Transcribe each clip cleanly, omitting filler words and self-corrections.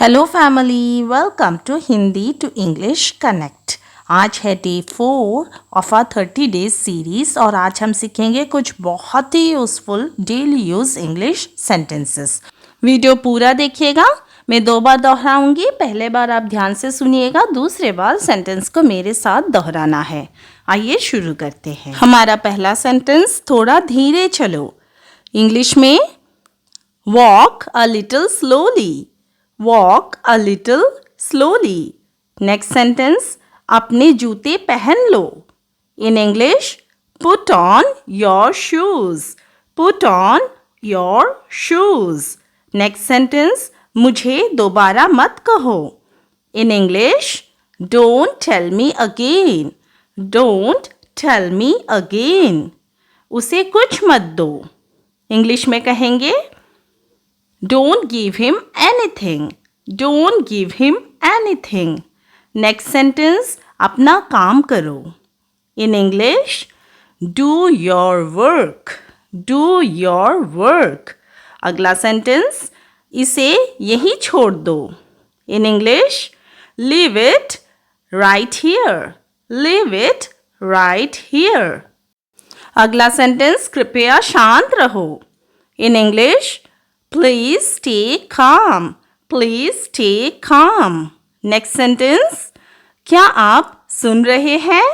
Hello family, welcome to Hindi to English connect. आज है day 4 of our 30 days series और आज हम सीखेंगे कुछ बहुत ही useful daily use English sentences. Video पूरा देखिएगा। मैं 2 बार दोहराऊंगी। पहले बार आप ध्यान से सुनिएगा, दूसरे बार सेंटेंस को मेरे साथ दोहराना है। आइए शुरू करते हैं। हमारा पहला सेंटेंस, थोड़ा धीरे चलो। इंग्लिश में walk a little slowly. Walk a little slowly. Next sentence, अपने जूते पहन लो. In English, put on your shoes. Put on your shoes. Next sentence, मुझे दोबारा मत कहो. In English, don't tell me again. Don't tell me again. उसे कुछ मत दो. इंग्लिश में कहेंगे Don't give him anything. Don't give him anything. Next sentence, अपना काम करो. In English, do your work. Do your work. अगला sentence, इसे यही छोड़ दो. In English, leave it right here. Leave it right here. अगला sentence, कृपया शांत रहो. In English, Please stay calm. Please stay calm. Next sentence. क्या आप सुन रहे हैं?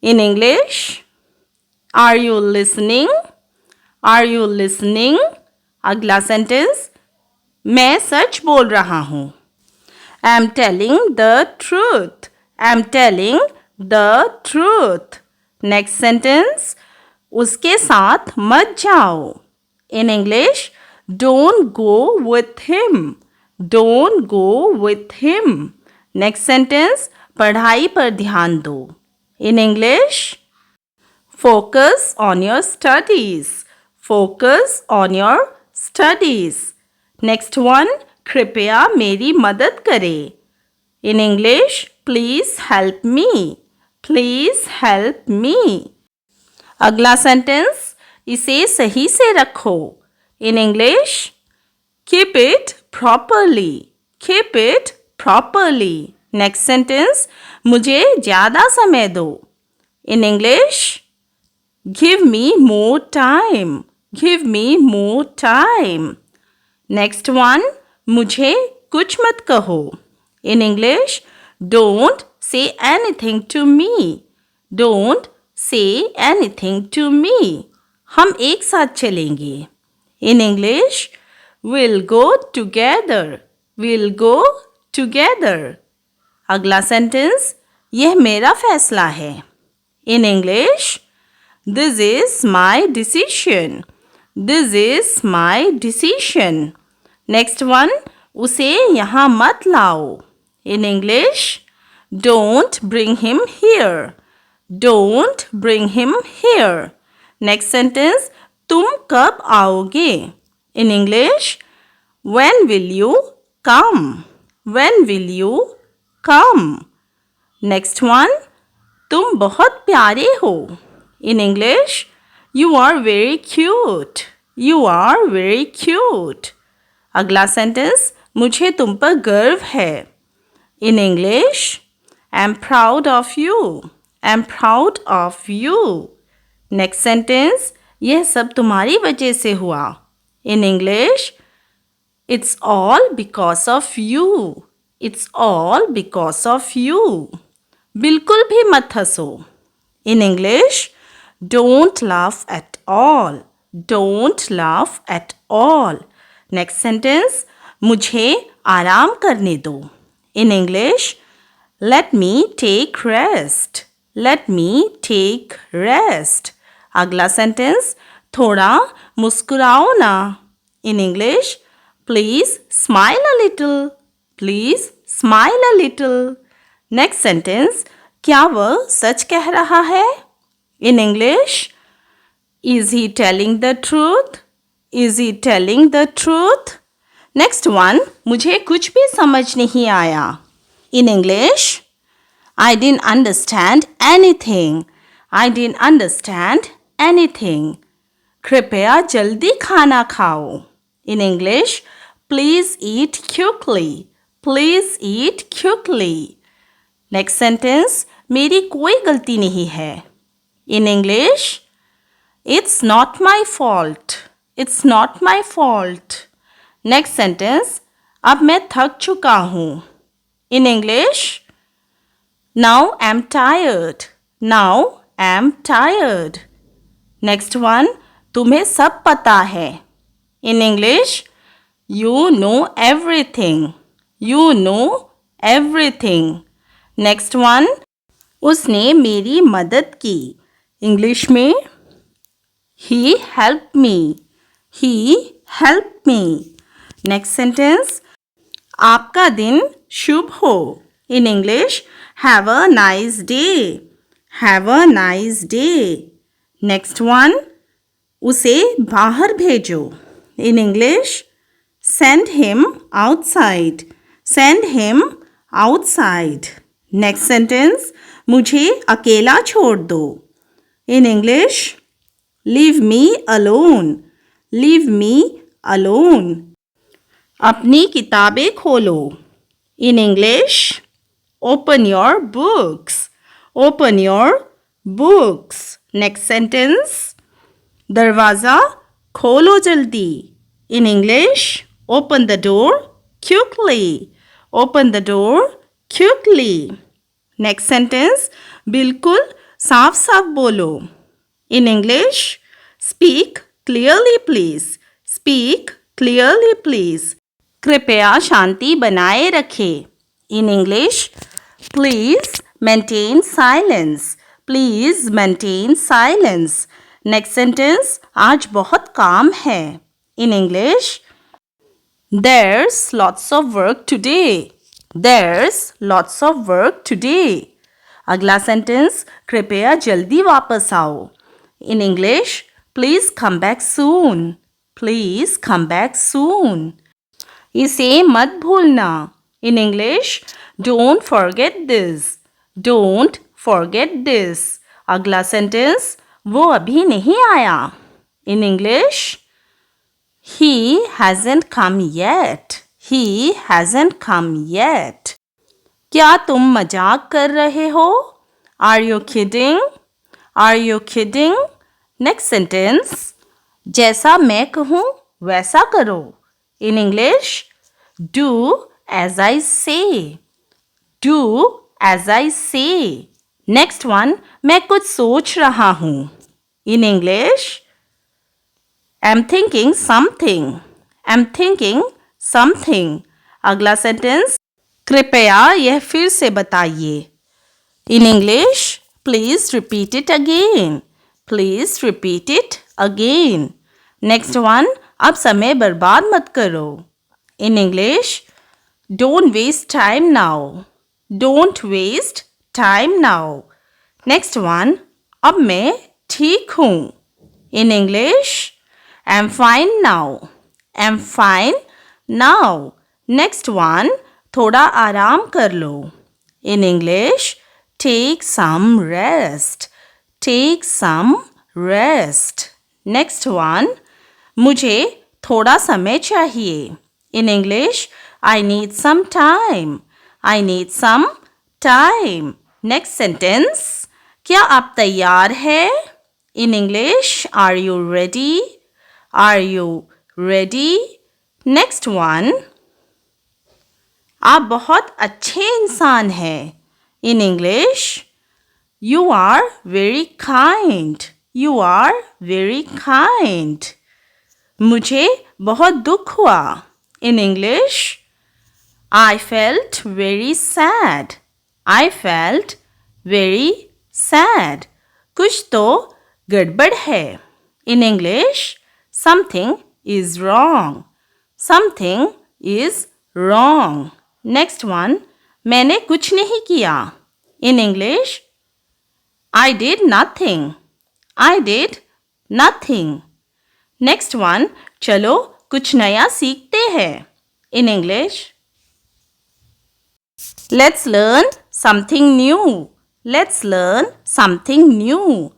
In English. Are you listening? Are you listening? अगला sentence. मैं सच बोल रहा हूँ. I'm telling the truth. I'm telling the truth. Next sentence. उसके साथ मत जाओ. In English. Don't go with him. Don't go with him. Next sentence, पढ़ाई पर ध्यान दो. In English, focus on your studies. Focus on your studies. Next one, कृपया मेरी मदद करें. In English, please help me. Please help me. अगला sentence, इसे सही से रखो. In English, keep it properly. Keep it properly. Next sentence, मुझे ज़्यादा समय दो. In English, give me more time. Give me more time. Next one, मुझे कुछ मत कहो. In English, don't say anything to me. Don't say anything to me. हम एक साथ चलेंगे. In English, we'll go together. We'll go together. अगला sentence, यह मेरा फैसला है. In English, this is my decision. This is my decision. Next one, उसे यहाँ मत लाओ. In English, don't bring him here. Don't bring him here. Next sentence, तुम कब आओगे? In English, when will you come? When will you come? Next one, तुम बहुत प्यारे हो. In English, you are very cute. You are very cute. अगला sentence, मुझे तुम पर गर्व है. In English, I'm proud of you. I'm proud of you. Next sentence, यह सब तुम्हारी वजह से हुआ. In English, it's all because of you. It's all because of you. बिल्कुल भी मत हंसो. In English, don't laugh at all. Don't laugh at all. Next sentence, मुझे आराम करने दो. In English, let me take rest. Let me take rest. अगला sentence, थोड़ा मुस्कुराओ ना. In English, please smile a little. Please smile a little. Next sentence, क्या वह सच कह रहा है? In English, is he telling the truth? Is he telling the truth? Next one, मुझे कुछ भी समझ नहीं आया. In English, I didn't understand anything. I didn't understand anything. कृपया जल्दी खाना खाओ. In English, Please eat quickly. Please eat quickly. Next sentence. मेरी कोई गलती नहीं है. In English, it's not my fault. It's not my fault. Next sentence. अब मैं थक चुका हूँ. In English, now I'm tired. Now I'm tired. Next one. तुम्हें सब पता है. In English, you know everything. You know everything. Next one. उसने मेरी मदद की. English में he helped me. He helped me. Next sentence. आपका दिन शुभ हो. In English, have a nice day. Have a nice day. Next one. उसे बाहर भेजो. In English, send him outside. Send him outside. Next sentence. मुझे अकेला छोड़ दो. In English, leave me alone. Leave me alone. अपनी किताबें खोलो. In English, open your books. Open your books. Next sentence. दरवाज़ा खोलो जल्दी. In English, open the door quickly. Open the door quickly. Next sentence. बिल्कुल साफ साफ बोलो. In English, speak clearly please. Speak clearly please. कृपया शांति बनाए रखें. In English, please maintain silence. Please maintain silence. Next sentence. आज बहुत काम है. In English, there's lots of work today. There's lots of work today. अगला sentence. कृपया जल्दी वापस आओ. In English, please come back soon. Please come back soon. इसे मत भूलना. In English, don't forget this. Don't forget this. अगला sentence. वो अभी नहीं आया. In English, he hasn't come yet. He hasn't come yet. क्या तुम मजाक कर रहे हो? Are you kidding? Are you kidding? Next sentence. जैसा मैं कहूँ वैसा करो. In English, do as I say. Do as I say. Next one. मैं कुछ सोच रहा हूँ. In English, I'm thinking something. I'm thinking something. अगला sentence. कृपया यह फिर से बताइए. In English, please repeat it again. Please repeat it again. Next one. अब समय बर्बाद मत करो. In English, don't waste time now. Don't waste time now. Next one. अब मैं ठीक हूँ. In English, I'm fine now. I'm fine now. Next one. थोड़ा आराम कर लो. In English, take some rest. Take some rest. Next one. मुझे थोड़ा समय चाहिए. In English, I need some time. I need some time. Next sentence. क्या आप तैयार हैं? In English, are you ready? Are you ready? Next one. आप बहुत अच्छे इंसान हैं. In English, you are very kind. You are very kind. मुझे बहुत दुख हुआ. In English, I felt very sad. I felt very sad. कुछ तो गड़बड़ है. In English, something is wrong. Something is wrong. Next one. मैंने कुछ नहीं किया. In English, I did nothing. I did nothing. Next one. चलो कुछ नया सीखते हैं. In English, let's learn something new. Let's learn something new.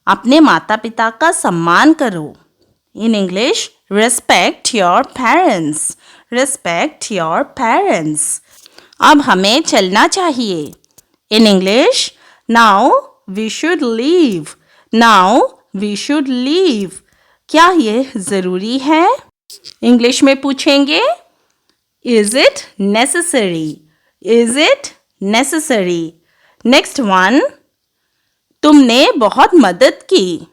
अपने माता पिता का सम्मान करो. In English, respect your parents. Respect your parents. अब हमें चलना चाहिए. In English, now we should leave. Now we should leave. क्या ये ज़रूरी है? इंग्लिश में पूछेंगे. Is it necessary? Is it necessary? Next one. तुमने बहुत मदद की.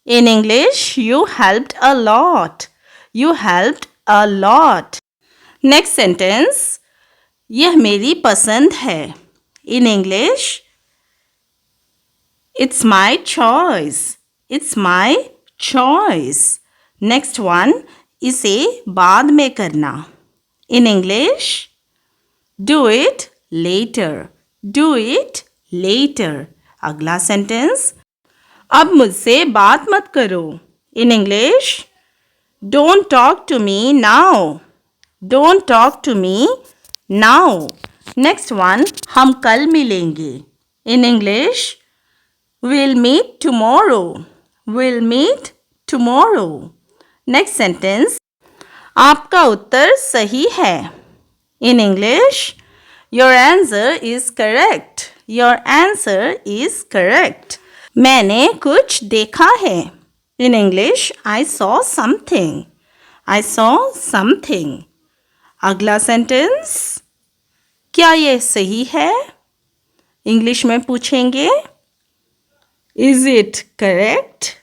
In English, you helped a lot. You helped a lot. Next sentence. यह मेरी पसंद है. In English, it's my choice. It's my choice. Next one. इसे बाद में करना. In English, do it later. Do it later. अगला सेंटेंस. अब मुझसे बात मत करो. In English, don't talk to me now. Don't talk to me now. Next one. हम कल मिलेंगे. In English, we'll meet tomorrow. We'll meet tomorrow. Next sentence. आपका उत्तर सही है. In English, your answer is correct. Your answer is correct. मैंने कुछ देखा है. In English, I saw something. I saw something. अगला सेंटेंस. क्या ये सही है? इंग्लिश में पूछेंगे. Is it correct?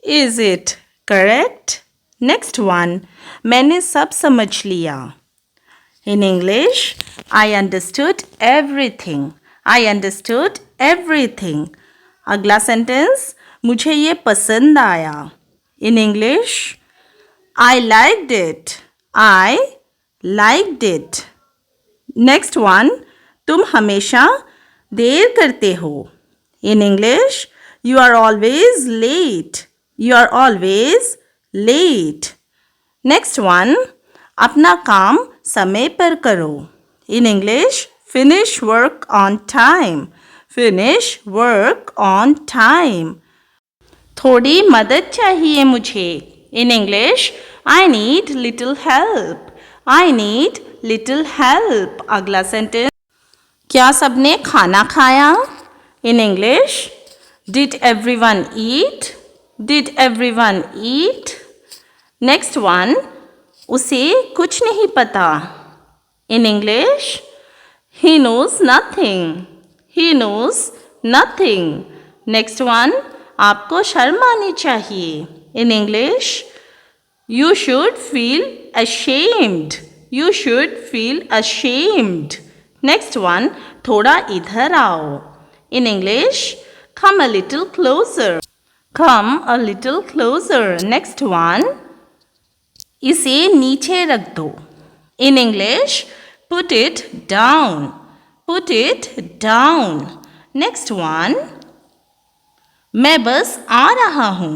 Is it correct? Next one. मैंने सब समझ लिया. In English, I understood everything. I understood everything. अगला सेंटेंस. मुझे ये पसंद आया. In English, I liked it. I liked it. Next one. तुम हमेशा देर करते हो. In English, you are always late. You are always late. Next one. अपना काम समय पर करो. In English, finish work on time. Finish work on time. थोड़ी मदद चाहिए मुझे. In English, I need little help. I need little help. अगला सेंटेंस. क्या सबने खाना खाया? In English, did everyone eat? Did everyone eat? Next one. उसे कुछ नहीं पता. In English, he knows nothing. He knows nothing. Next one. आपको शर्म आनी चाहिए. In English, you should feel ashamed. You should feel ashamed. Next one. थोड़ा इधर आओ. In English, come a little closer. Come a little closer. Next one. इसे नीचे रख दो. In English, put it down. Put it down. Next one. मैं बस आ रहा हूँ.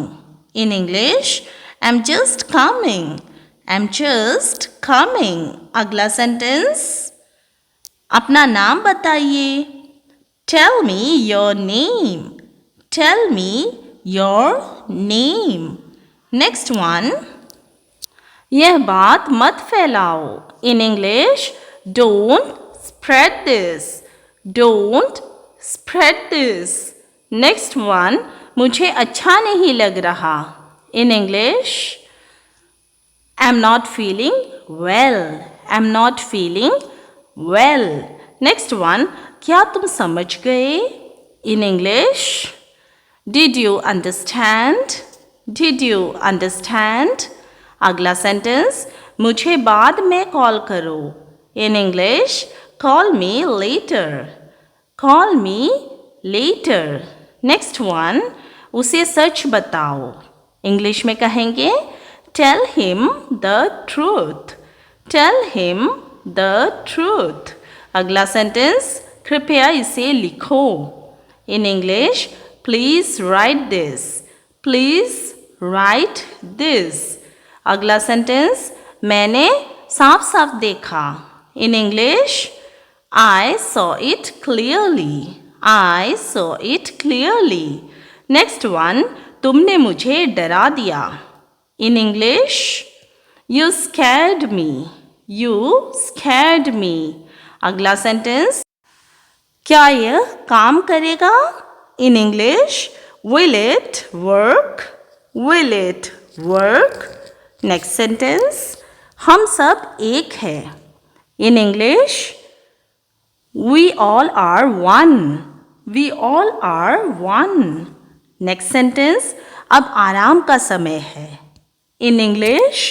In English, I'm just coming. I'm just coming. अगला सेंटेंस. अपना नाम बताइए. Tell me your name. Tell me your name. Next one. यह बात मत फैलाओ. In English, don't spread this. Don't spread this. Next one. मुझे अच्छा नहीं लग रहा. In English, I'm not feeling well. I'm not feeling well. Next one. क्या तुम समझ गए? In English, did you understand? Did you understand? अगला सेंटेंस. मुझे बाद में कॉल करो. In English, call me later. Call me later. Next one. उसे सच बताओ. इंग्लिश में कहेंगे tell him the truth. Tell him the truth. अगला सेंटेंस. कृपया इसे लिखो. In English, please write this. Please write this. अगला सेंटेंस. मैंने साफ साफ देखा. In English, I saw it clearly. I saw it clearly. Next one. तुमने मुझे डरा दिया. In English, you scared me. You scared me. अगला सेंटेंस, क्या यह काम करेगा? In English, will it work? Will it work? Next sentence, हम सब एक हैं. In English, we all are one. We all are one. Next sentence, अब आराम का समय है. In English,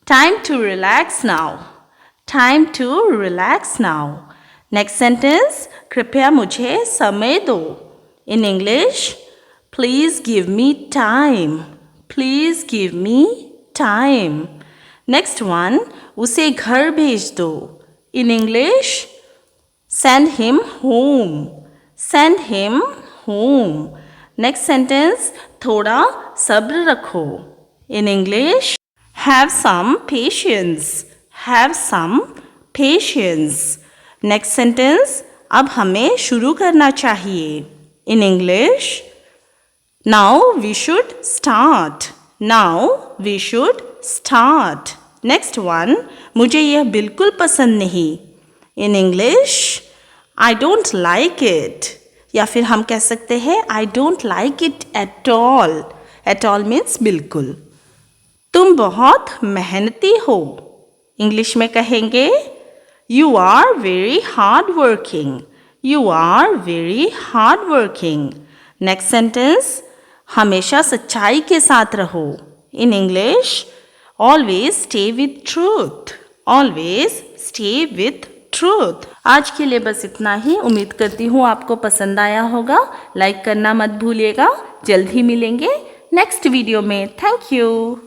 time to relax now. Time to relax now. Next sentence, कृपया मुझे समय दो. In English, please give me time. Please give me time. Next one, उसे घर भेज दो. In English, send him home. Send him home. Next sentence, थोड़ा सब्र रखो. In English, have some patience. Have some patience. Next sentence, अब हमें शुरू करना चाहिए. In English, now we should start. Now we should start. Next one, मुझे यह बिल्कुल पसंद नहीं. In English, I don't like it. या फिर हम कह सकते हैं I don't like it at all. At all means बिल्कुल. तुम बहुत मेहनती हो. इंग्लिश में कहेंगे You are very hard working. You are very hard working. Next sentence, हमेशा सच्चाई के साथ रहो. In English, always stay with truth. Always stay with truth. आज के लिए बस इतना ही. उम्मीद करती हूँ आपको पसंद आया होगा. लाइक करना मत भूलिएगा. जल्द ही मिलेंगे नेक्स्ट वीडियो में. Thank you.